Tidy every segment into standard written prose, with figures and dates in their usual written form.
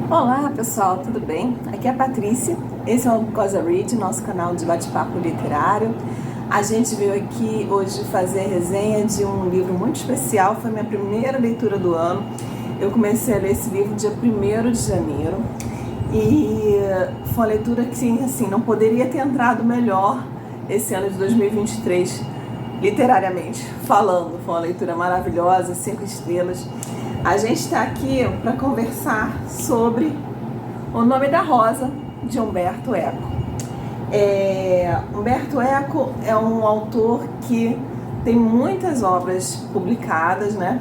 Olá pessoal, tudo bem? Aqui é a Patrícia, esse é o Cosa Read, nosso canal de bate-papo literário. A gente veio aqui hoje fazer a resenha de um livro muito especial, foi minha primeira leitura do ano. Eu comecei a ler esse livro dia 1º de janeiro e foi uma leitura que assim, não poderia ter entrado melhor esse ano de 2023, literariamente falando. Foi uma leitura maravilhosa, 5 estrelas. A gente está aqui para conversar sobre O Nome da Rosa, de Umberto Eco. Umberto Eco é um autor que tem muitas obras publicadas, né?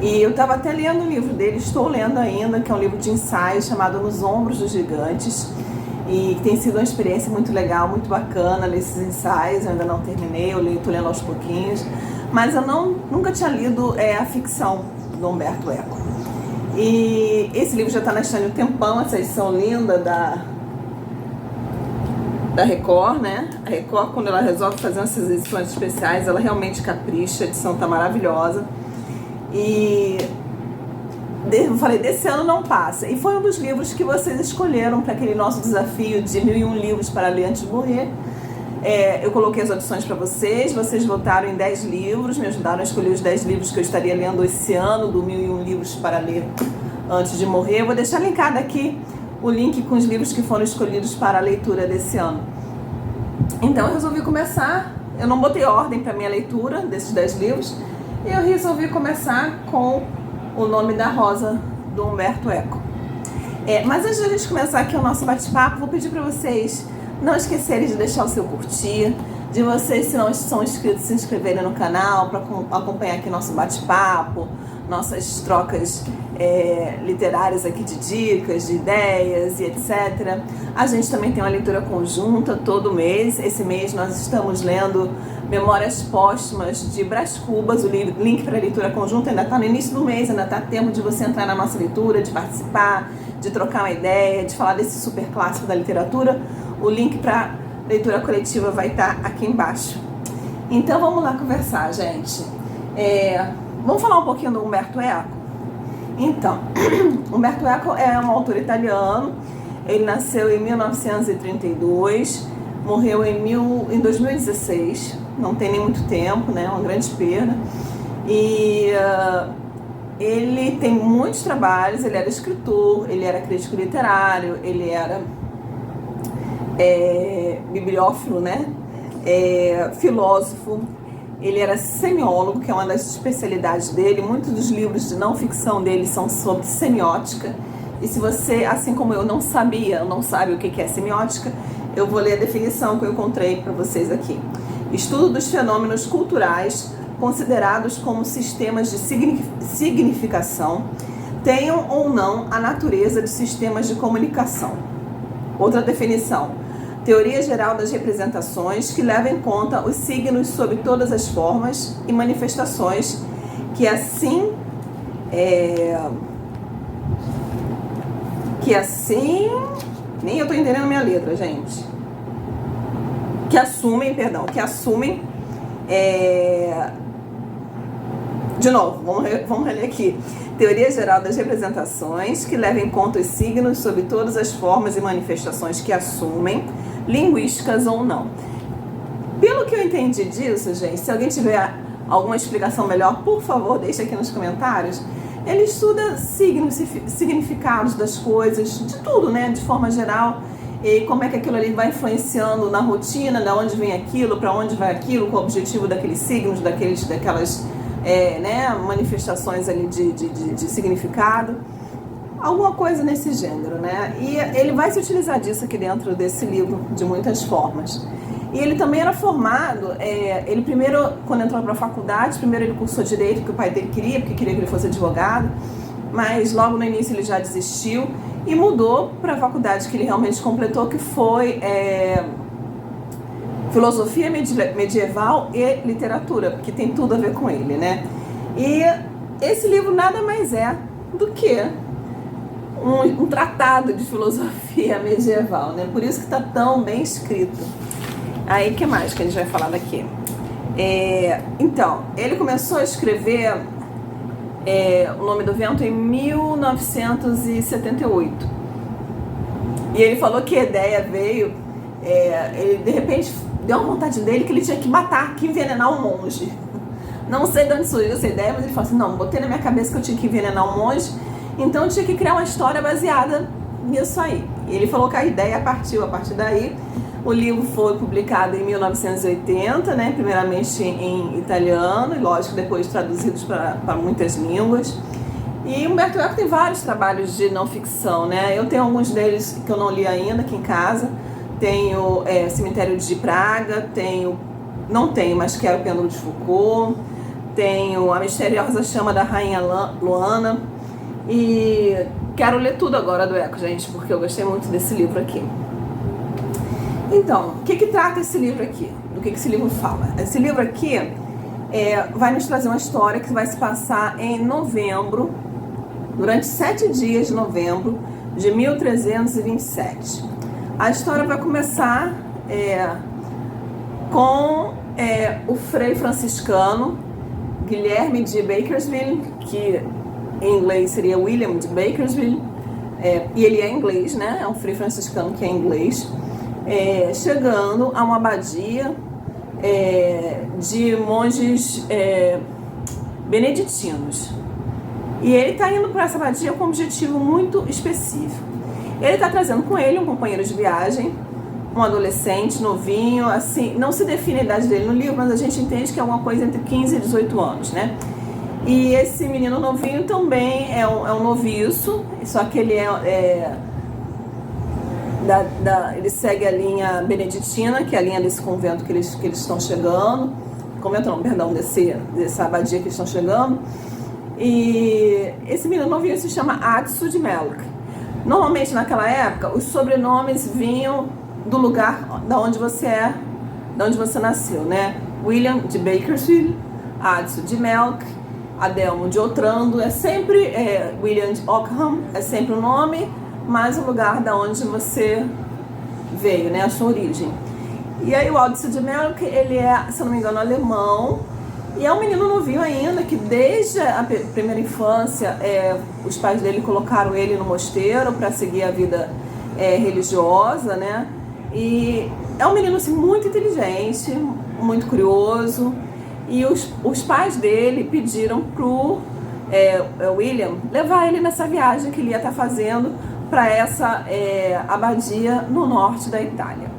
E eu estava até lendo o livro dele, estou lendo ainda, que é um livro de ensaios chamado Nos Ombros dos Gigantes, e tem sido uma experiência muito legal, muito bacana ler esses ensaios. Eu ainda não terminei, eu estou lendo aos pouquinhos, mas eu nunca tinha lido a ficção do Umberto Eco. E esse livro já está na estante há um tempão, essa edição linda da Record, né? A Record, quando ela resolve fazer essas edições especiais, ela realmente capricha, a edição está maravilhosa. E eu falei, desse ano não passa. E foi um dos livros que vocês escolheram para aquele nosso desafio de 1001 livros para ler antes de morrer. Eu coloquei as opções para vocês votaram em 10 livros, me ajudaram a escolher os 10 livros que eu estaria lendo esse ano, do 1001 livros para ler antes de morrer. Eu vou deixar linkado aqui o link com os livros que foram escolhidos para a leitura desse ano. Então eu resolvi começar, eu não botei ordem para minha leitura desses 10 livros, e eu resolvi começar com O Nome da Rosa, do Umberto Eco. Mas antes de a gente começar aqui o nosso bate-papo, vou pedir para vocês não esquecerem de deixar o seu curtir, de vocês, se não são inscritos, se inscreverem no canal para acompanhar aqui nosso bate-papo, nossas trocas literárias aqui de dicas, de ideias e etc. A gente também tem uma leitura conjunta todo mês. Esse mês nós estamos lendo Memórias Póstumas de Brás Cubas. O link para a leitura conjunta ainda está no início do mês, ainda está tempo de você entrar na nossa leitura, de participar, de trocar uma ideia, de falar desse super clássico da literatura. O link para leitura coletiva vai estar aqui embaixo. Então vamos lá conversar, gente. Vamos falar um pouquinho do Umberto Eco? Então, Umberto Eco é um autor italiano. Ele nasceu em 1932, morreu em 2016, não tem nem muito tempo, né? Uma grande perda. E ele tem muitos trabalhos. Ele era escritor, ele era crítico literário, ele era bibliófilo, né? Filósofo. Ele era semiólogo, que é uma das especialidades dele. Muitos dos livros de não ficção dele são sobre semiótica. E se você, assim como eu, não sabe o que é semiótica, eu vou ler a definição que eu encontrei para vocês aqui. Estudo dos fenômenos culturais considerados como sistemas de significação, tenham ou não a natureza de sistemas de comunicação. Outra definição: teoria geral das representações que leva em conta os signos sob todas as formas e manifestações que assim nem eu tô entendendo minha letra, gente. Que assumem de novo, vamos reler aqui. Teoria geral das representações que leva em conta os signos sob todas as formas e manifestações que assumem, linguísticas ou não. Pelo que eu entendi disso, gente, se alguém tiver alguma explicação melhor, por favor, deixe aqui nos comentários. Ele estuda signos, significados das coisas, de tudo, né, de forma geral, e como é que aquilo ali vai influenciando na rotina, de onde vem aquilo, para onde vai aquilo, qual o objetivo daqueles signos, daquelas manifestações ali de significado. Alguma coisa nesse gênero, né? E ele vai se utilizar disso aqui dentro desse livro de muitas formas. E ele também era formado, ele primeiro, quando entrou para a faculdade, primeiro ele cursou Direito, que o pai dele queria, porque queria que ele fosse advogado, mas logo no início ele já desistiu e mudou para a faculdade que ele realmente completou, que foi Filosofia Medieval e Literatura, que tem tudo a ver com ele, né? E esse livro nada mais é do que um tratado de filosofia medieval, né? Por isso que está tão bem escrito. Aí, o que mais que a gente vai falar daqui? Então, ele começou a escrever O Nome do Vento em 1978. E ele falou que a ideia veio, ele de repente deu uma vontade dele que ele tinha que matar, que envenenar um monge. Não sei de onde surgiu essa ideia, mas ele falou assim, não, botei na minha cabeça que eu tinha que envenenar um monge, então eu tinha que criar uma história baseada nisso aí. E ele falou que a ideia partiu a partir daí. O livro foi publicado em 1980, né, primeiramente em italiano e, lógico, depois traduzidos para muitas línguas. E Umberto Eco tem vários trabalhos de não ficção, né? Eu tenho alguns deles que eu não li ainda aqui em casa. Tenho Cemitério de Praga, não tenho, mas quero Pêndulo de Foucault. Tenho A Misteriosa Chama da Rainha Luana. E quero ler tudo agora do Eco, gente, porque eu gostei muito desse livro aqui. Então, o que trata esse livro aqui? Do que esse livro fala? Esse livro aqui vai nos trazer uma história que vai se passar em novembro, durante 7 dias de novembro de 1327. A história vai começar com o frei franciscano Guilherme de Bakersfield, que em inglês seria William de Bakersfield, e ele é inglês, né? É um frei franciscano que é inglês, chegando a uma abadia de monges beneditinos. E ele está indo para essa abadia com um objetivo muito específico. Ele está trazendo com ele um companheiro de viagem, um adolescente novinho, assim, não se define a idade dele no livro, mas a gente entende que é alguma coisa entre 15 e 18 anos, né? E esse menino novinho também é um noviço, só que ele ele segue a linha beneditina, que é a linha desse convento que eles estão chegando. Convento não, perdão, dessa abadia que eles estão chegando. E esse menino novinho se chama Adso de Melk. Normalmente naquela época os sobrenomes vinham do lugar da onde você nasceu, né? William de Bakersfield, Adso de Melk, Adelmo de Otrando, é sempre William de Ockham, é sempre o nome, mas o lugar da onde você veio, né? A sua origem. E aí o Adso de Melk, ele é, se eu não me engano, alemão. E é um menino novinho ainda, que desde a primeira infância, os pais dele colocaram ele no mosteiro para seguir a vida religiosa, né? E é um menino assim, muito inteligente, muito curioso. E os pais dele pediram pro William levar ele nessa viagem que ele ia estar fazendo para essa abadia no norte da Itália.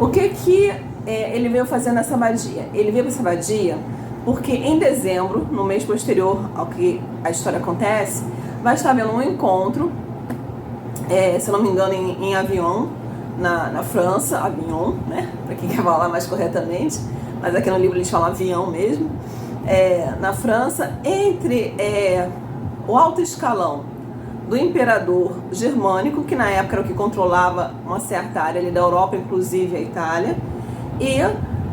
O que ele veio fazer nessa abadia? Ele veio para essa abadia porque em dezembro, no mês posterior ao que a história acontece, vai estar havendo um encontro, se eu não me engano, em Avignon, na França, Avignon, né? Para quem quer falar mais corretamente, mas aqui no livro eles falam avião mesmo, na França, entre o alto escalão do imperador germânico, que na época era o que controlava uma certa área ali da Europa, inclusive a Itália, e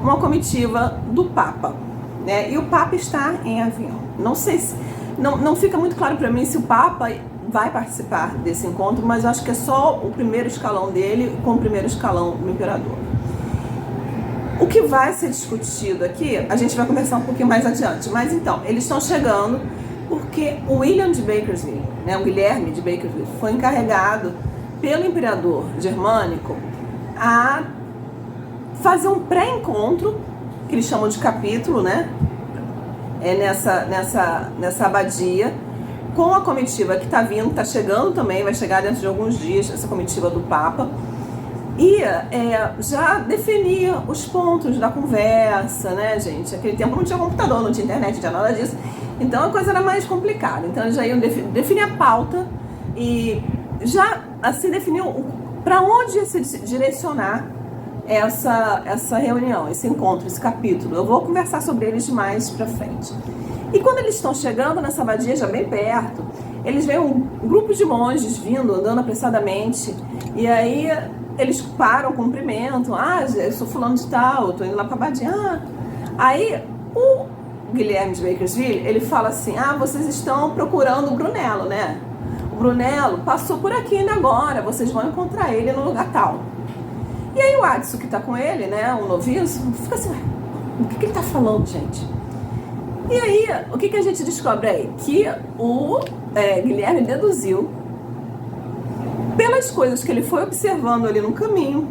uma comitiva do Papa. E o Papa está em Avignon. Não sei se, não fica muito claro para mim se o Papa vai participar desse encontro, mas acho que é só o primeiro escalão dele com o primeiro escalão do imperador. O que vai ser discutido aqui, a gente vai conversar um pouquinho mais adiante. Mas então, eles estão chegando porque o William de Bakersfield, né, o Guilherme de Bakersfield, foi encarregado pelo imperador germânico a fazer um pré-encontro, que eles chamam de capítulo, né? Nessa abadia, com a comitiva que está vindo, está chegando também, vai chegar dentro de alguns dias, essa comitiva do Papa, e já definia os pontos da conversa, né, gente? Naquele tempo não tinha computador, não tinha internet, não tinha nada disso, então a coisa era mais complicada. Então eles já iam definir a pauta e já assim definiu para onde ia se direcionar essa reunião, esse encontro, esse capítulo. Eu vou conversar sobre eles mais pra frente. E quando eles estão chegando nessa abadia, já bem perto, eles veem um grupo de monges vindo, andando apressadamente, e aí eles param, cumprimentam. Eu sou fulano de tal, eu tô indo lá pra abadia. Aí o Guilherme de Bakersfield, ele fala assim, vocês estão procurando o Brunello, né? O Brunello passou por aqui ainda agora, vocês vão encontrar ele no lugar tal. E aí o Adso, que tá com ele, né, o noviço, fica assim, o que ele tá falando, gente? E aí, o que a gente descobre aí? Que o Guilherme deduziu, pelas coisas que ele foi observando ali no caminho,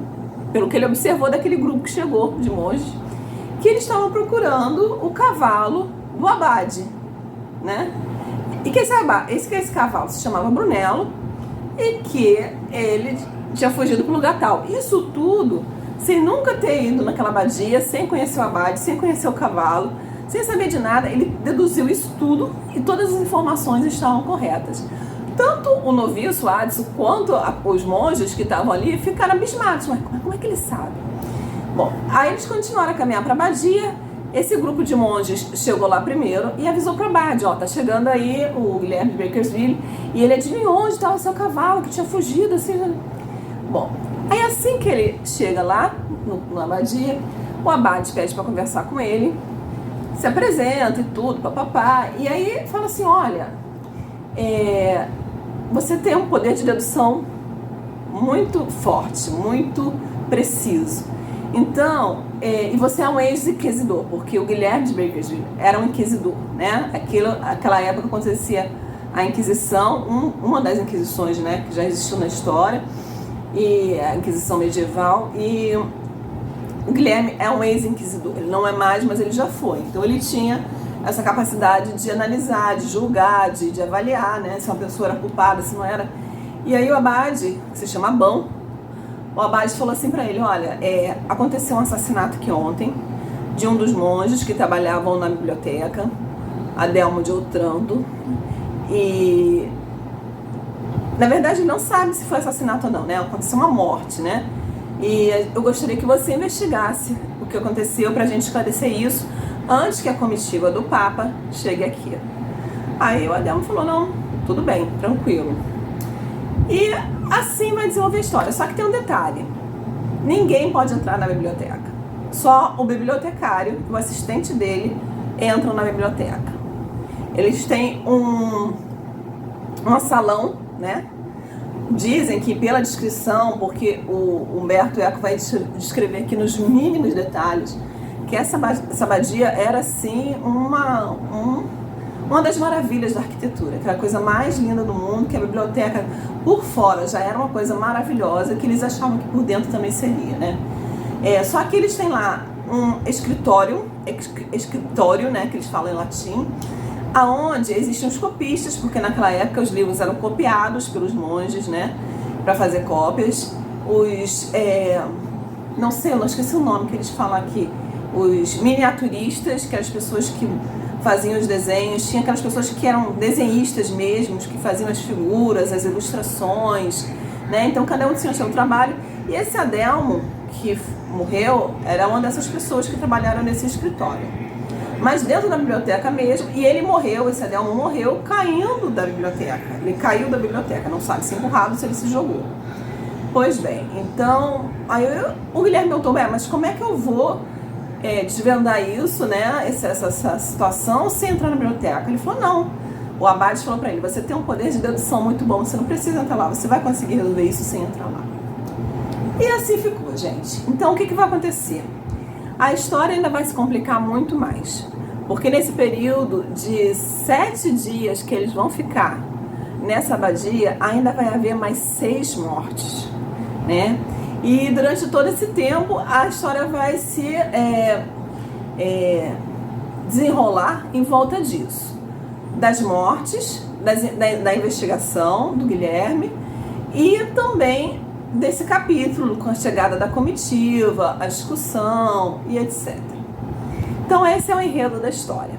pelo que ele observou daquele grupo que chegou de monges, que eles estavam procurando o cavalo do abade, né? E que esse cavalo se chamava Brunello e que ele tinha fugido para o lugar tal. Isso tudo sem nunca ter ido naquela abadia, sem conhecer o abade, sem conhecer o cavalo, sem saber de nada. Ele deduziu isso tudo e todas as informações estavam corretas. Tanto o noviço, Adson, quanto os monges que estavam ali ficaram abismados. Mas como é que ele sabe? Bom, aí eles continuaram a caminhar para a abadia. Esse grupo de monges chegou lá primeiro e avisou para o abade, ó, tá chegando aí o Guilherme de Bakersfield, e ele adivinhou onde estava o seu cavalo, que tinha fugido, assim. Bom, aí assim que ele chega lá, na abadia, o abade pede para conversar com ele, se apresenta e tudo, papapá, e aí fala assim, olha, você tem um poder de dedução muito forte, muito preciso. Então, e você é um ex-inquisidor, porque o Guilherme de Bakersfield era um inquisidor, né? Aquela época acontecia a Inquisição, uma das Inquisições, né, que já existiu na história, e a Inquisição medieval, e o Guilherme é um ex-inquisidor, ele não é mais, mas ele já foi. Então ele tinha essa capacidade de analisar, de julgar, de avaliar, né, se uma pessoa era culpada, se não era. E aí o abade, que se chama Abão, o abade falou assim para ele, olha, aconteceu um assassinato aqui ontem de um dos monges que trabalhavam na biblioteca, Adelmo de Otranto, e na verdade ele não sabe se foi assassinato ou não, né? Aconteceu uma morte, né? E eu gostaria que você investigasse o que aconteceu pra gente esclarecer isso antes que a comitiva do Papa chegue aqui. Aí o Adelmo falou, não, tudo bem, tranquilo. E assim vai desenvolver a história. Só que tem um detalhe: ninguém pode entrar na biblioteca. Só o bibliotecário e o assistente dele entram na biblioteca. Eles têm um salão, né? Dizem que pela descrição, porque o Humberto Eco vai descrever aqui nos mínimos detalhes, que essa abadia era assim uma das maravilhas da arquitetura, que era a coisa mais linda do mundo, que a biblioteca por fora já era uma coisa maravilhosa, que eles achavam que por dentro também seria, né? Só que eles têm lá um escritório, né, que eles falam em latim, aonde existem os copistas, porque naquela época os livros eram copiados pelos monges, né, para fazer cópias. Não sei, eu não esqueci o nome que eles falam aqui, os miniaturistas, que eram as pessoas que faziam os desenhos, tinha aquelas pessoas que eram desenhistas mesmo, que faziam as figuras, as ilustrações, né? Então cada um tinha o seu trabalho. E esse Adelmo, que morreu, era uma dessas pessoas que trabalharam nesse escritório. Mas dentro da biblioteca mesmo, e ele morreu, esse Adelmo morreu caindo da biblioteca. Ele caiu da biblioteca, não sabe se empurrado, se ele se jogou. Pois bem, então, aí o Guilherme perguntou, mas como é que eu vou desvendar isso, né, essa situação sem entrar na biblioteca? Ele falou, não. O abade falou para ele, você tem um poder de dedução muito bom, você não precisa entrar lá, você vai conseguir resolver isso sem entrar lá. E assim ficou, gente. Então o que vai acontecer? A história ainda vai se complicar muito mais, porque nesse período de 7 dias que eles vão ficar nessa abadia, ainda vai haver mais 6 mortes, né? E durante todo esse tempo a história vai se desenrolar em volta disso, das mortes, da investigação do Guilherme e também desse capítulo com a chegada da comitiva, a discussão e etc. Então esse é o enredo da história.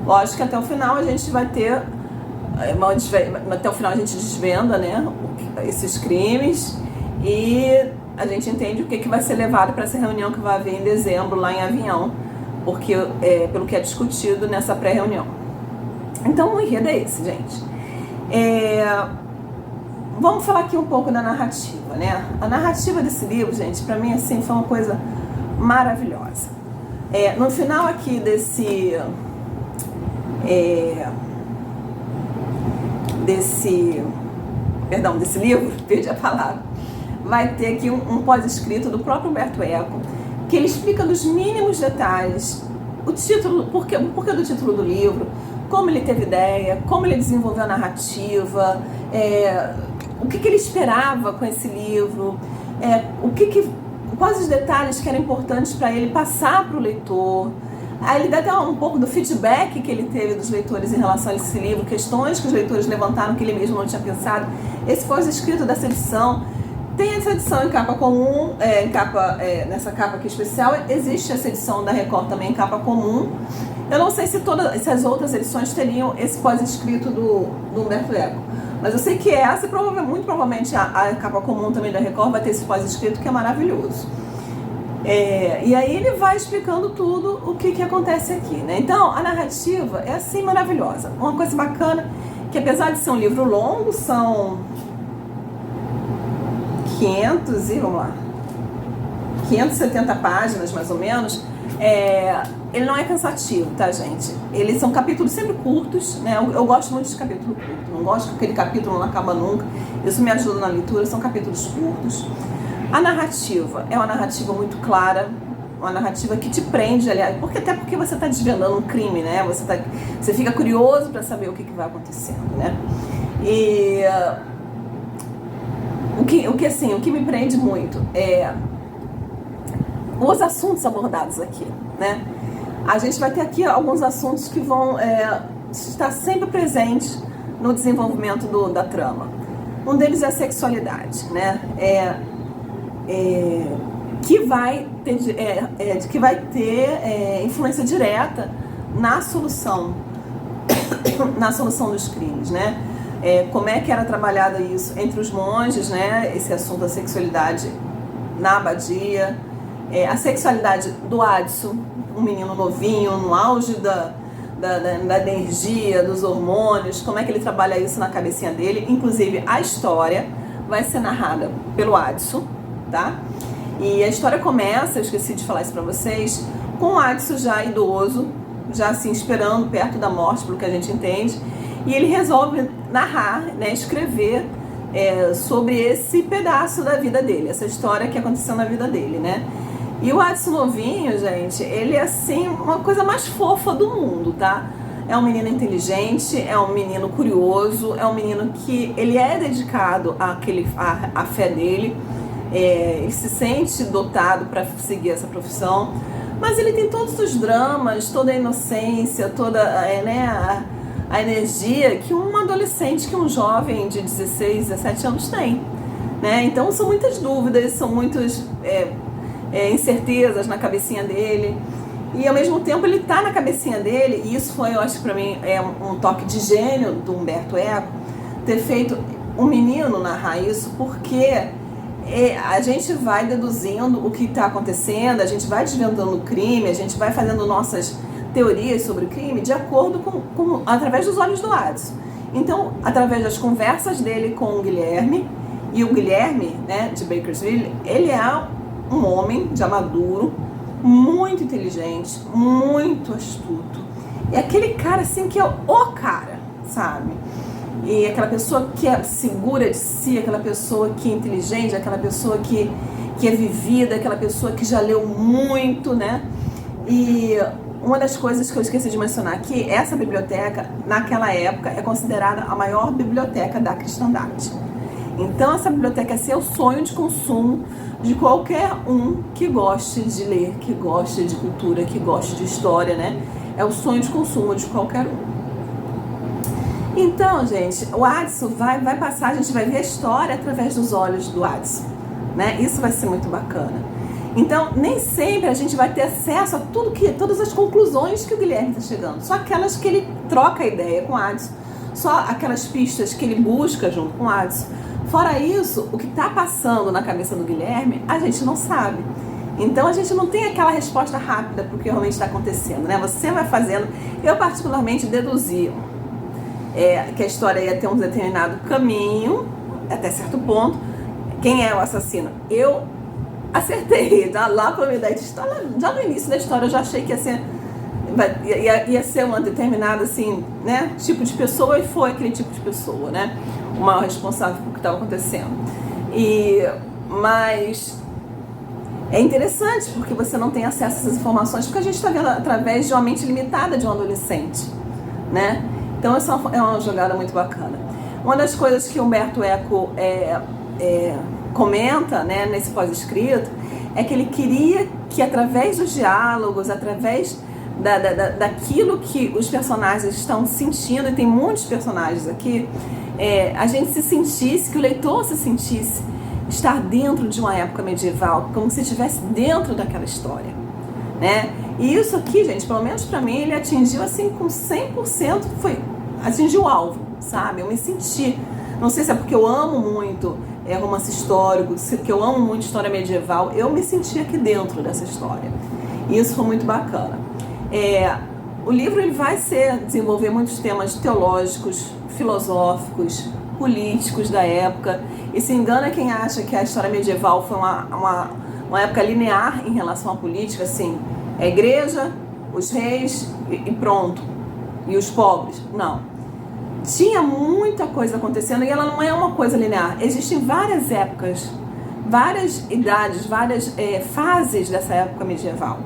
Lógico que até o final a gente vai ter, até o final a gente desvenda, né, esses crimes e a gente entende o que vai ser levado para essa reunião que vai haver em dezembro lá em Avião, porque pelo que é discutido nessa pré-reunião. Então o enredo é esse, gente. Vamos falar aqui um pouco da narrativa, né? A narrativa desse livro, gente, para mim assim foi uma coisa maravilhosa. No final aqui desse livro, perdi a palavra, vai ter aqui um pós-escrito do próprio Humberto Eco, que ele explica nos mínimos detalhes o título, por que do título do livro, como ele teve ideia, como ele desenvolveu a narrativa, o que ele esperava com esse livro, quais os detalhes que eram importantes para ele passar para o leitor. Aí ele dá até um pouco do feedback que ele teve dos leitores em relação a esse livro, questões que os leitores levantaram que ele mesmo não tinha pensado. Esse pós-escrito dessa edição, tem essa edição em capa comum, nessa capa aqui especial, existe essa edição da Record também em capa comum. Eu não sei se as outras edições teriam esse pós-escrito do Humberto Eco, mas eu sei que essa, muito provavelmente a capa comum também da Record vai ter esse pós-escrito que é maravilhoso. E aí ele vai explicando tudo o que acontece aqui, né? Então, a narrativa é assim maravilhosa. Uma coisa bacana, que apesar de ser um livro longo, são 570 páginas, mais ou menos, ele não é cansativo, tá, gente? Eles são capítulos sempre curtos, né? Eu gosto muito de capítulo curto, não gosto que aquele capítulo não acaba nunca. Isso me ajuda na leitura, são capítulos curtos. A narrativa é uma narrativa muito clara, uma narrativa que te prende, aliás, até porque você está desvendando um crime, né? Você fica curioso para saber o que vai acontecendo, né? E o que me prende muito é os assuntos abordados aqui, né? A gente vai ter aqui alguns assuntos que vão estar sempre presentes no desenvolvimento da trama. Um deles é a sexualidade, né? Que vai ter influência direta na solução dos crimes, né? Como é que era trabalhado isso entre os monges, né? Esse assunto da sexualidade na abadia, a sexualidade do Adson, um menino novinho, no auge da energia, dos hormônios, como é que ele trabalha isso na cabecinha dele. Inclusive, a história vai ser narrada pelo Adson, tá? E a história começa, eu esqueci de falar isso pra vocês, com o Adson já idoso, já assim esperando perto da morte, pelo que a gente entende, e ele resolve narrar, né, escrever sobre esse pedaço da vida dele, essa história que aconteceu na vida dele, né? E o Adson novinho, gente, ele é assim uma coisa mais fofa do mundo, tá? É um menino inteligente, é um menino curioso, é um menino que ele é dedicado à fé dele. Ele se sente dotado para seguir essa profissão, mas ele tem todos os dramas, toda a inocência, toda a energia que um adolescente, que um jovem de 16, 17 anos tem, né? Então são muitas dúvidas, são muitas incertezas na cabecinha dele, e ao mesmo tempo ele tá na cabecinha dele, e isso foi, eu acho que para mim um toque de gênio do Humberto Eco, ter feito um menino narrar isso, porque a gente vai deduzindo o que está acontecendo, a gente vai desvendando o crime, a gente vai fazendo nossas teorias sobre o crime de acordo através dos olhos do Adson. Então, através das conversas dele com o Guilherme, e o Guilherme, né, de Bakersfield, ele é um homem já maduro, muito inteligente, muito astuto. É aquele cara assim que é o cara, sabe? E aquela pessoa que é segura de si, aquela pessoa que é inteligente, aquela pessoa que é vivida, aquela pessoa que já leu muito, né? E uma das coisas que eu esqueci de mencionar aqui, essa biblioteca, naquela época, é considerada a maior biblioteca da cristandade. Então essa biblioteca é o sonho de consumo de qualquer um que goste de ler, que goste de cultura, que goste de história, né? É o sonho de consumo de qualquer um. Então, gente, o Adson vai passar, a gente vai ver a história através dos olhos do Adson, né? Isso vai ser muito bacana. Então, nem sempre a gente vai ter acesso a todas as conclusões que o Guilherme está chegando, só aquelas que ele troca a ideia com o Adson, só aquelas pistas que ele busca junto com o Adson. Fora isso, o que está passando na cabeça do Guilherme, a gente não sabe. Então, a gente não tem aquela resposta rápida para o que realmente está acontecendo, né? Você vai fazendo, eu particularmente deduzi que a história ia ter um determinado caminho, até certo ponto. Quem é o assassino? Eu acertei, lá pela minha ideia de história, já no início da história eu já achei que ia ser uma determinada, assim, né, tipo de pessoa, e foi aquele tipo de pessoa, né, o maior responsável por o que estava acontecendo. Mas É interessante porque você não tem acesso a essas informações, porque a gente está vendo através de uma mente limitada de um adolescente, né? Então essa é uma jogada muito bacana. Uma das coisas que Umberto Eco comenta, né, nesse pós-escrito, é que ele queria que através dos diálogos, através daquilo que os personagens estão sentindo, e tem muitos personagens aqui, a gente se sentisse, que o leitor se sentisse estar dentro de uma época medieval, como se estivesse dentro daquela história, né? E isso aqui, gente, pelo menos pra mim, ele atingiu assim com 100%, atingiu o alvo, sabe? Eu me senti, não sei se é porque eu amo muito romance histórico, porque eu amo muito história medieval, eu me senti aqui dentro dessa história. E isso foi muito bacana. O livro ele vai desenvolver muitos temas teológicos, filosóficos, políticos da época. E se engana quem acha que a história medieval foi uma época linear em relação à política, assim, a igreja, os reis e pronto, e os pobres. Não. Tinha muita coisa acontecendo e ela não é uma coisa linear. Existem várias épocas, várias idades, várias fases dessa época medieval,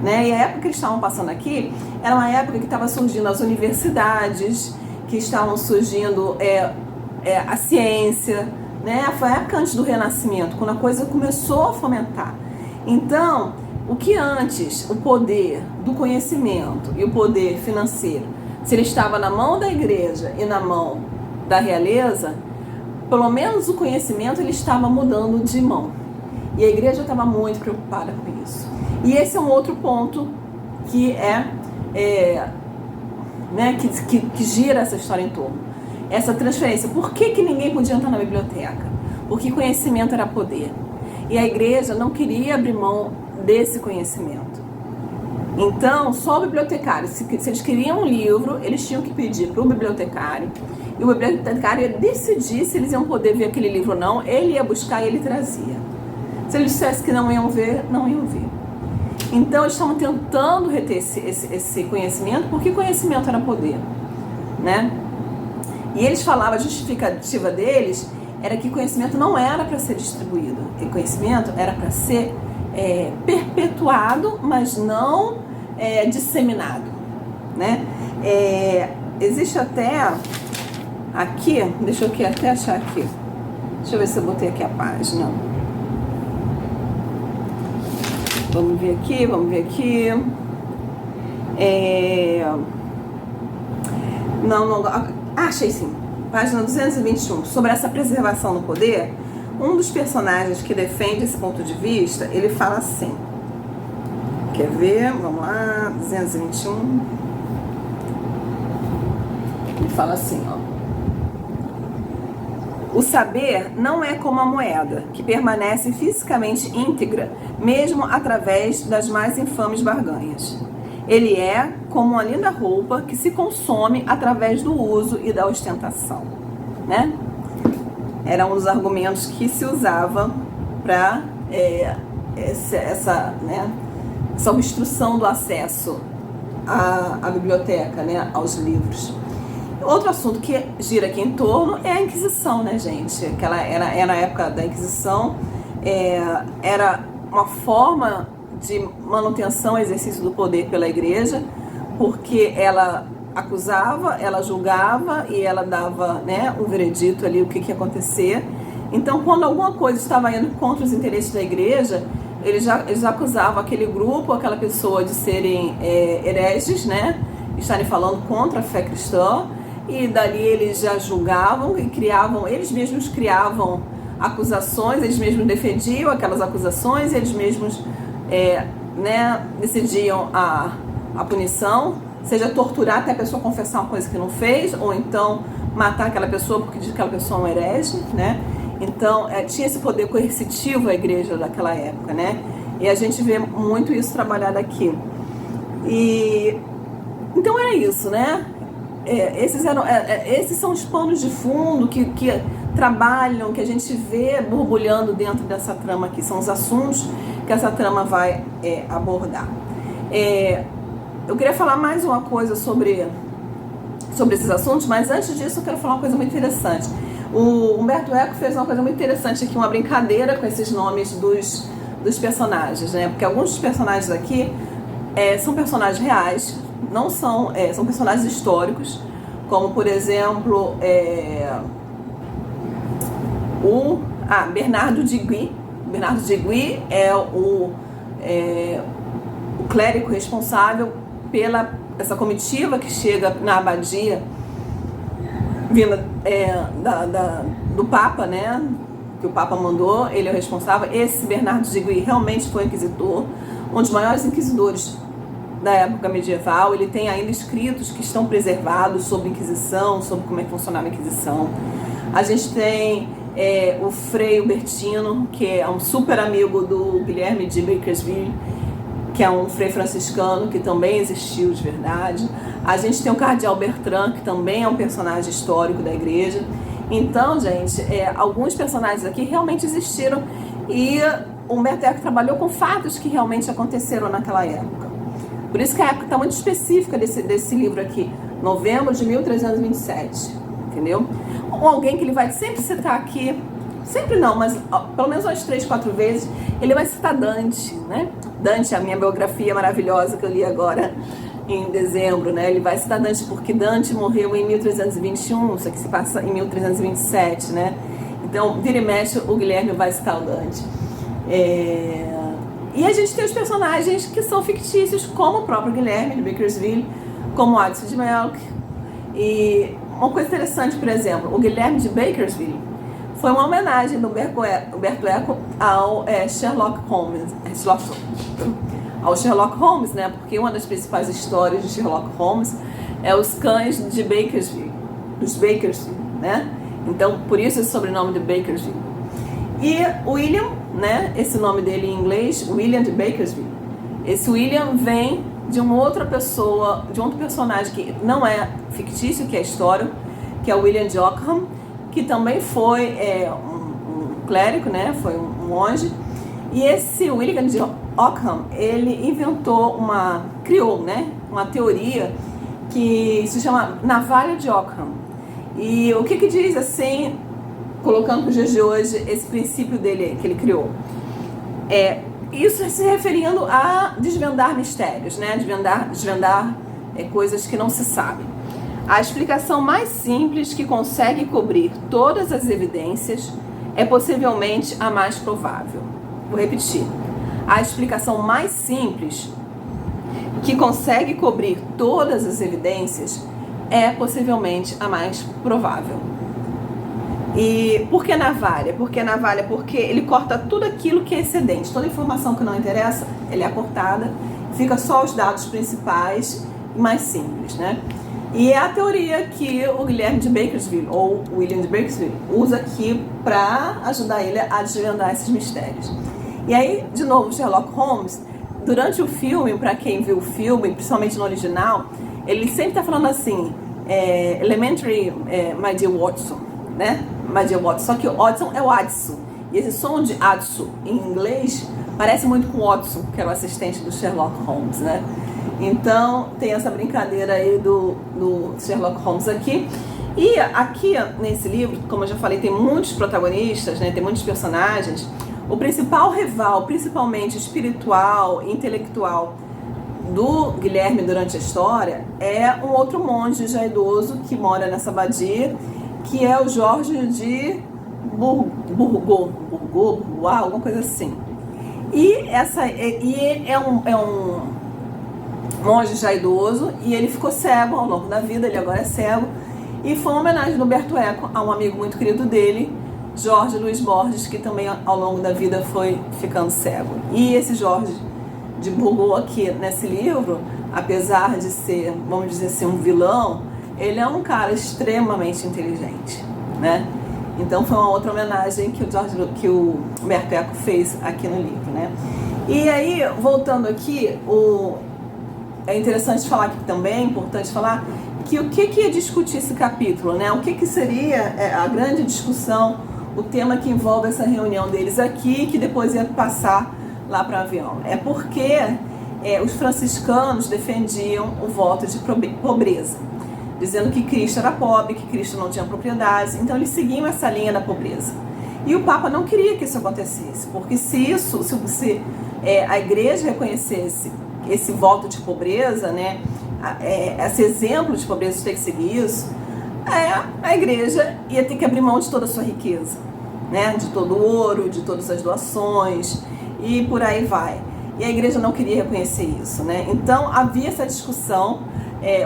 né? E a época que eles estavam passando aqui era uma época que estava surgindo as universidades, que estavam surgindo a ciência, né? Foi a época antes do Renascimento, quando a coisa começou a fomentar. Então, o que antes, o poder do conhecimento e o poder financeiro, se ele estava na mão da igreja e na mão da realeza, pelo menos o conhecimento ele estava mudando de mão. E a igreja estava muito preocupada com isso. E esse é um outro ponto que né, que gira essa história em torno. Essa transferência. Por que ninguém podia entrar na biblioteca? Porque conhecimento era poder. E a igreja não queria abrir mão desse conhecimento. Então, só o bibliotecário, se eles queriam um livro, eles tinham que pedir para o bibliotecário, e o bibliotecário ia decidir se eles iam poder ver aquele livro ou não, ele ia buscar e ele trazia. Se ele dissesse que não iam ver, não iam ver. Então, eles estavam tentando reter esse conhecimento, porque conhecimento era poder, né? E eles falavam, a justificativa deles era que conhecimento não era para ser distribuído, e conhecimento era para ser perpetuado, mas não disseminado, né? Existe até aqui, deixa eu até achar aqui, deixa eu ver se eu botei aqui a página. Vamos ver aqui. Não, achei sim. Página 221, sobre essa preservação do poder. Um dos personagens que defende esse ponto de vista, ele fala assim. Quer ver? Vamos lá, 221. Ele fala assim, ó. O saber não é como a moeda, que permanece fisicamente íntegra, mesmo através das mais infames barganhas. Ele é como uma linda roupa que se consome através do uso e da ostentação, né? Era um dos argumentos que se usava para essa obstrução do acesso à biblioteca, né, aos livros. Outro assunto que gira aqui em torno é a Inquisição, né, gente? Era a época da Inquisição, era uma forma de manutenção e exercício do poder pela igreja, porque ela acusava, ela julgava e ela dava, né, um veredito ali, o que ia acontecer. Então, quando alguma coisa estava indo contra os interesses da igreja, eles acusavam aquele grupo, aquela pessoa de serem hereges, né, estarem falando contra a fé cristã, e dali eles já julgavam e eles mesmos criavam acusações, eles mesmos defendiam aquelas acusações, eles mesmos decidiam a punição, seja torturar até a pessoa confessar uma coisa que não fez, ou então matar aquela pessoa porque diz que aquela pessoa é um herege, né? Então, tinha esse poder coercitivo a igreja daquela época, né? E a gente vê muito isso trabalhado aqui. Então era isso, né? Esses são os panos de fundo que trabalham, que a gente vê borbulhando dentro dessa trama aqui. São os assuntos que essa trama vai abordar. Eu queria falar mais uma coisa sobre esses assuntos, mas antes disso eu quero falar uma coisa muito interessante. O Umberto Eco fez uma coisa muito interessante aqui, uma brincadeira com esses nomes dos personagens, né? Porque alguns dos personagens aqui são personagens reais, não são, são personagens históricos, como por exemplo Bernardo de Guy. Bernardo de Guy é o clérigo responsável pela essa comitiva que chega na abadia vinda do Papa, né? Que o Papa mandou, ele é o responsável. Esse Bernardo de Guy realmente foi inquisitor, um dos maiores inquisidores da época medieval. Ele tem ainda escritos que estão preservados sobre a Inquisição, sobre como é que funcionava a Inquisição. A gente tem o Frei Hubertino, que é um super amigo do Guilherme de Bakersfield, que é um frei franciscano que também existiu de verdade. A gente tem o Cardeal Bertrand, que também é um personagem histórico da igreja. Então, gente, alguns personagens aqui realmente existiram e o Humberto Eco trabalhou com fatos que realmente aconteceram naquela época. Por isso que a época está muito específica desse livro aqui, novembro de 1327, entendeu? Ou alguém que ele vai sempre citar aqui, sempre não, mas pelo menos umas 3, 4 vezes, ele vai citar Dante, né? Dante, a minha biografia maravilhosa que eu li agora em dezembro, né? Ele vai citar Dante porque Dante morreu em 1321, isso aqui se passa em 1327, né? Então, vira e mexe, o Guilherme vai citar o Dante. E a gente tem os personagens que são fictícios, como o próprio Guilherme de Bakersfield, como Adson de Melk. E uma coisa interessante, por exemplo, o Guilherme de Bakersfield foi uma homenagem do Humberto Eco ao Sherlock Holmes. Ao Sherlock Holmes, né? Porque uma das principais histórias de Sherlock Holmes é os cães de Bakersfield, dos Bakersfield, né? Então, por isso esse sobrenome de Bakersfield. E William, né? Esse nome dele em inglês, William de Bakersfield. Esse William vem de uma outra pessoa, de um outro personagem que não é fictício, que é histórico, que é o William de Ockham, que também foi um clérigo, né? Foi um monge. E esse William de Ockham, ele criou, né? Uma teoria que se chama Navalha de Ockham. E o que diz assim, colocando para os dias de hoje, esse princípio dele que ele criou? Isso se referindo a desvendar mistérios, né? Desvendar coisas que não se sabem. A explicação mais simples que consegue cobrir todas as evidências é possivelmente a mais provável. Vou repetir. A explicação mais simples que consegue cobrir todas as evidências é possivelmente a mais provável. E por que navalha? Porque ele corta tudo aquilo que é excedente. Toda informação que não interessa, ele é cortada. Fica só os dados principais e mais simples, né? E é a teoria que o Guilherme de Bakersfield, ou William de Bakersfield, usa aqui para ajudar ele a desvendar esses mistérios. E aí, de novo, Sherlock Holmes, durante o filme, para quem viu o filme, principalmente no original, ele sempre está falando assim, Elementary, my dear Watson, né? My dear Watson. Só que o Watson é o Adson. E esse som de Adson em inglês parece muito com o Watson, que era o assistente do Sherlock Holmes, né? Então, tem essa brincadeira aí do Sherlock Holmes aqui. E aqui, nesse livro, como eu já falei, tem muitos protagonistas, né? Tem muitos personagens. O principal rival, principalmente espiritual e intelectual do Guilherme durante a história é um outro monge já idoso que mora nessa abadia, que é o Jorge de Bourgois, alguma coisa assim. E ele é um monge já idoso e ele ficou cego ao longo da vida, ele agora é cego, e foi uma homenagem do Humberto Eco a um amigo muito querido dele, Jorge Luiz Borges, que também ao longo da vida foi ficando cego. E esse Jorge de Bourgois aqui nesse livro, apesar de ser, vamos dizer assim, um vilão, ele é um cara extremamente inteligente, né? Então foi uma outra homenagem que o Humberto Eco fez aqui no livro, né? E aí, voltando aqui, é interessante falar aqui também, é importante falar que o que ia discutir esse capítulo, né? O que seria a grande discussão, o tema que envolve essa reunião deles aqui, que depois ia passar lá para o avião. É porque os franciscanos defendiam o voto de pobreza, dizendo que Cristo era pobre, que Cristo não tinha propriedades, então eles seguiam essa linha da pobreza. E o Papa não queria que isso acontecesse, porque se a igreja reconhecesse esse voto de pobreza, né, esse exemplo de pobreza, tem que seguir isso, a igreja ia ter que abrir mão de toda a sua riqueza, né, de todo o ouro, de todas as doações e por aí vai. E a igreja não queria reconhecer isso, né? Então havia essa discussão,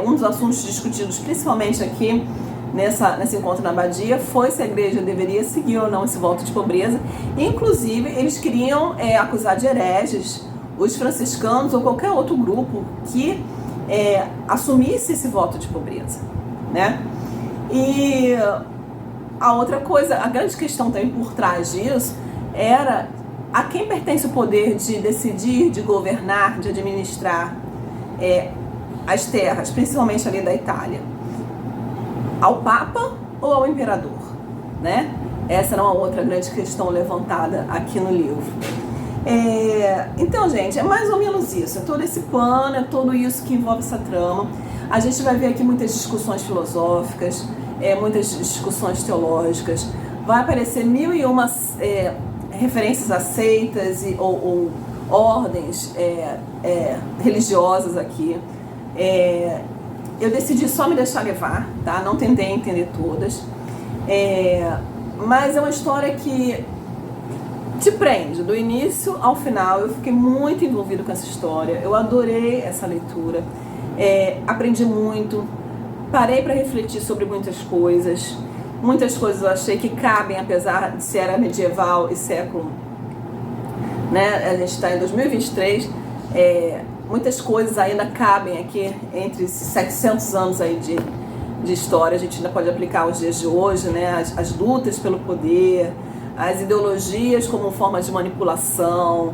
um dos assuntos discutidos principalmente aqui nesse encontro na abadia foi se a igreja deveria seguir ou não esse voto de pobreza. Inclusive, eles queriam acusar de hereges os franciscanos ou qualquer outro grupo que assumisse esse voto de pobreza, né? E a outra coisa, a grande questão também por trás disso era a quem pertence o poder de decidir, de governar, de administrar as terras, principalmente ali da Itália. Ao Papa ou ao Imperador, né? Essa era uma outra grande questão levantada aqui no livro. Então, gente, é mais ou menos isso. É todo esse pano, é tudo isso que envolve essa trama. A gente vai ver aqui muitas discussões filosóficas, muitas discussões teológicas. Vai aparecer 1001 referências a seitas ou ordens religiosas aqui. Eu decidi só me deixar levar, tá? Não tentei entender todas. Mas é uma história que te prende, do início ao final. Eu fiquei muito envolvida com essa história. Eu adorei essa leitura. Aprendi muito. Parei para refletir sobre muitas coisas. Muitas coisas eu achei que cabem, apesar de ser era medieval e século, né? A gente está em 2023. Muitas coisas ainda cabem aqui entre esses 700 anos aí de história. A gente ainda pode aplicar aos dias de hoje, né? As lutas pelo poder, as ideologias como forma de manipulação,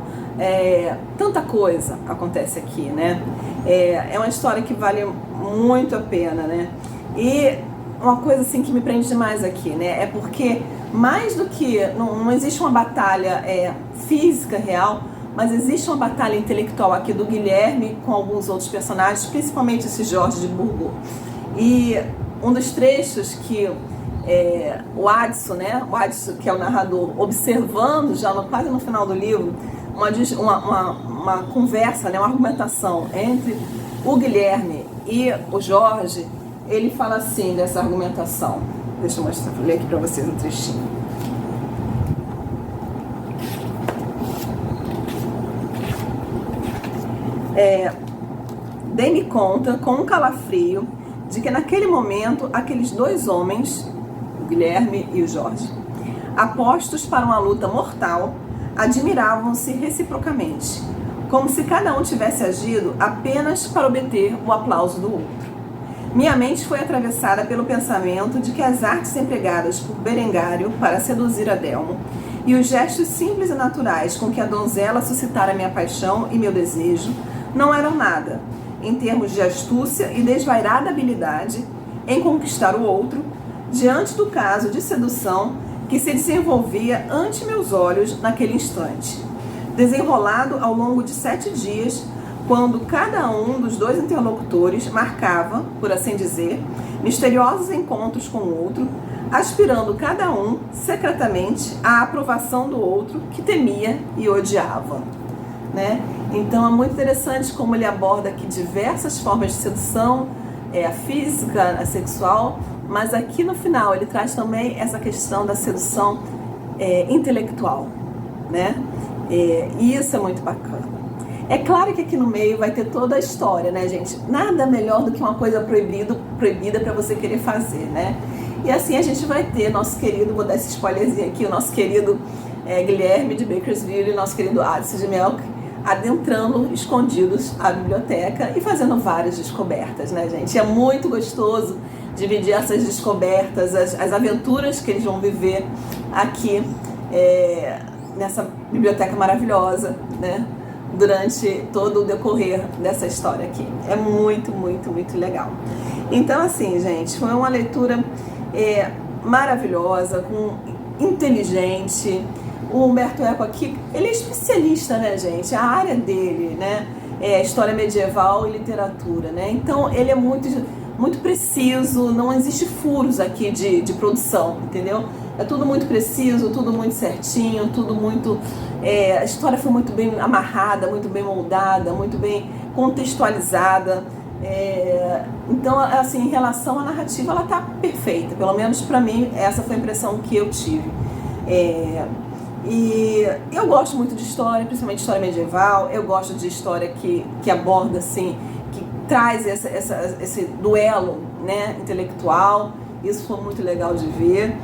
tanta coisa acontece aqui, né? É uma história que vale muito a pena, né? E uma coisa assim que me prende demais aqui, né? É porque mais do que não existe uma batalha física real, mas existe uma batalha intelectual aqui do Guilherme com alguns outros personagens, principalmente esse Jorge de Burgos. E um dos trechos que o Adson, né? O Adson, que é o narrador, observando já quase no final do livro, uma conversa, né? Uma argumentação entre o Guilherme e o Jorge, ele fala assim dessa argumentação. Deixa eu ler aqui para vocês um trechinho. Dei-me conta, com um calafrio, de que naquele momento aqueles dois homens, o Guilherme e o Jorge, apostos para uma luta mortal, admiravam-se reciprocamente, como se cada um tivesse agido apenas para obter o aplauso do outro. Minha mente foi atravessada pelo pensamento de que as artes empregadas por Berengário para seduzir Adelmo e os gestos simples e naturais com que a donzela suscitara minha paixão e meu desejo não eram nada, em termos de astúcia e desvairada habilidade em conquistar o outro, diante do caso de sedução que se desenvolvia ante meus olhos naquele instante, desenrolado ao longo de 7 dias, quando cada um dos dois interlocutores marcava, por assim dizer, misteriosos encontros com o outro, aspirando cada um, secretamente, à aprovação do outro que temia e odiava, né? Então é muito interessante como ele aborda aqui diversas formas de sedução, a física, a sexual, mas aqui no final ele traz também essa questão da sedução intelectual, né? E isso é muito bacana. É claro que aqui no meio vai ter toda a história, né, gente? Nada melhor do que uma coisa proibida para você querer fazer, né? E assim a gente vai ter nosso querido, vou dar esse spoilerzinho aqui, o nosso querido Guilherme de Bakersfield e nosso querido Adson de Melk adentrando escondidos a biblioteca e fazendo várias descobertas, né, gente? É muito gostoso dividir essas descobertas, as aventuras que eles vão viver aqui nessa biblioteca maravilhosa, né? Durante todo o decorrer dessa história aqui. É muito, muito, muito legal. Então, assim, gente, foi uma leitura maravilhosa, inteligente. O Umberto Eco aqui, ele é especialista, né, gente? A área dele, né, é história medieval e literatura, né? Então, ele é muito, muito preciso, não existe furos aqui de produção, entendeu? É tudo muito preciso, tudo muito certinho, tudo muito... a história foi muito bem amarrada, muito bem moldada, muito bem contextualizada. Então, assim, em relação à narrativa, ela tá perfeita. Pelo menos pra mim, essa foi a impressão que eu tive. E eu gosto muito de história, principalmente história medieval. Eu gosto de história que aborda, assim, que traz esse duelo, né, intelectual. Isso foi muito legal de ver.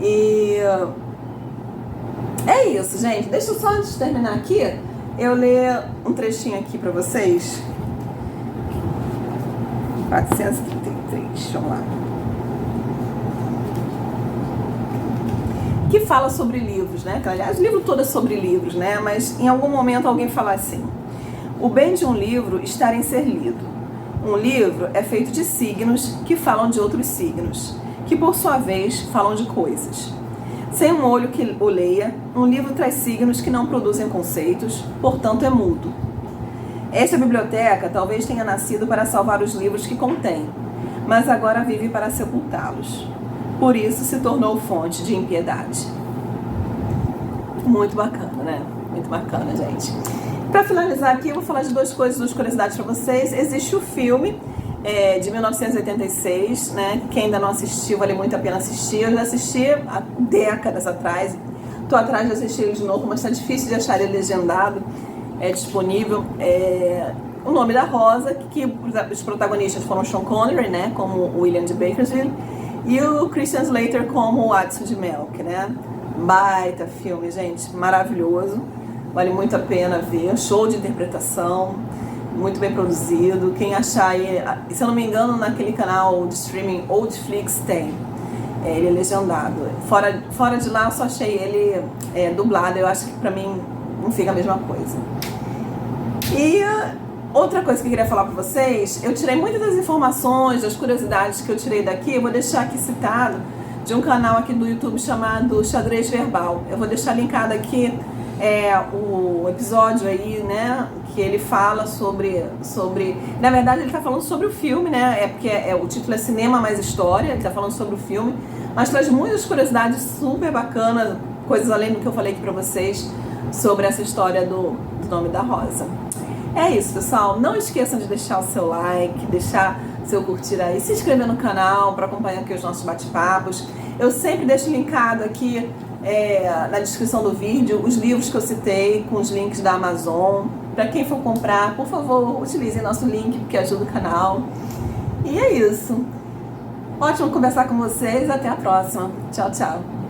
E é isso, gente. Deixa eu só, antes de terminar aqui, eu ler um trechinho aqui pra vocês. 433, vamos lá. Que fala sobre livros, né? Aliás, o livro todo é sobre livros, né? Mas em algum momento alguém fala assim: o bem de um livro está em ser lido. Um livro é feito de signos que falam de outros signos, que por sua vez falam de coisas. Sem um olho que o leia, um livro traz signos que não produzem conceitos, portanto é mudo. Esta biblioteca talvez tenha nascido para salvar os livros que contém, mas agora vive para sepultá-los. Por isso se tornou fonte de impiedade. Muito bacana, né? Muito bacana, gente. Para finalizar aqui, eu vou falar de duas curiosidades para vocês. Existe o filme de 1986, né? Quem ainda não assistiu, vale muito a pena assistir. Eu já assisti há décadas atrás. Estou atrás de assistir ele de novo, mas está difícil de achar ele legendado. É disponível. O Nome da Rosa, que os protagonistas foram Sean Connery, né? Como o William de Bakersfield, e o Christian Slater como o Watson de Melk, né? Baita filme, gente, maravilhoso. Vale muito a pena ver. Show de interpretação, muito bem produzido. Quem achar aí, se eu não me engano, naquele canal de streaming Oldflix tem. Ele é legendado. Fora de lá, eu só achei ele dublado. Eu acho que pra mim não fica a mesma coisa. E outra coisa que eu queria falar pra vocês, eu tirei muitas das informações, das curiosidades que eu tirei daqui, eu vou deixar aqui citado de um canal aqui do YouTube chamado Xadrez Verbal. Eu vou deixar linkado aqui o episódio aí, né, que ele fala sobre... Na verdade, ele tá falando sobre o filme, né, porque o título é Cinema Mais História, ele tá falando sobre o filme, mas traz muitas curiosidades super bacanas, coisas além do que eu falei aqui pra vocês, sobre essa história do Nome da Rosa. É isso, pessoal. Não esqueçam de deixar o seu like, deixar seu curtir aí, se inscrever no canal para acompanhar aqui os nossos bate-papos. Eu sempre deixo linkado aqui na descrição do vídeo os livros que eu citei com os links da Amazon. Para quem for comprar, por favor, utilize nosso link, porque ajuda o canal. E é isso. Ótimo conversar com vocês. Até a próxima. Tchau, tchau.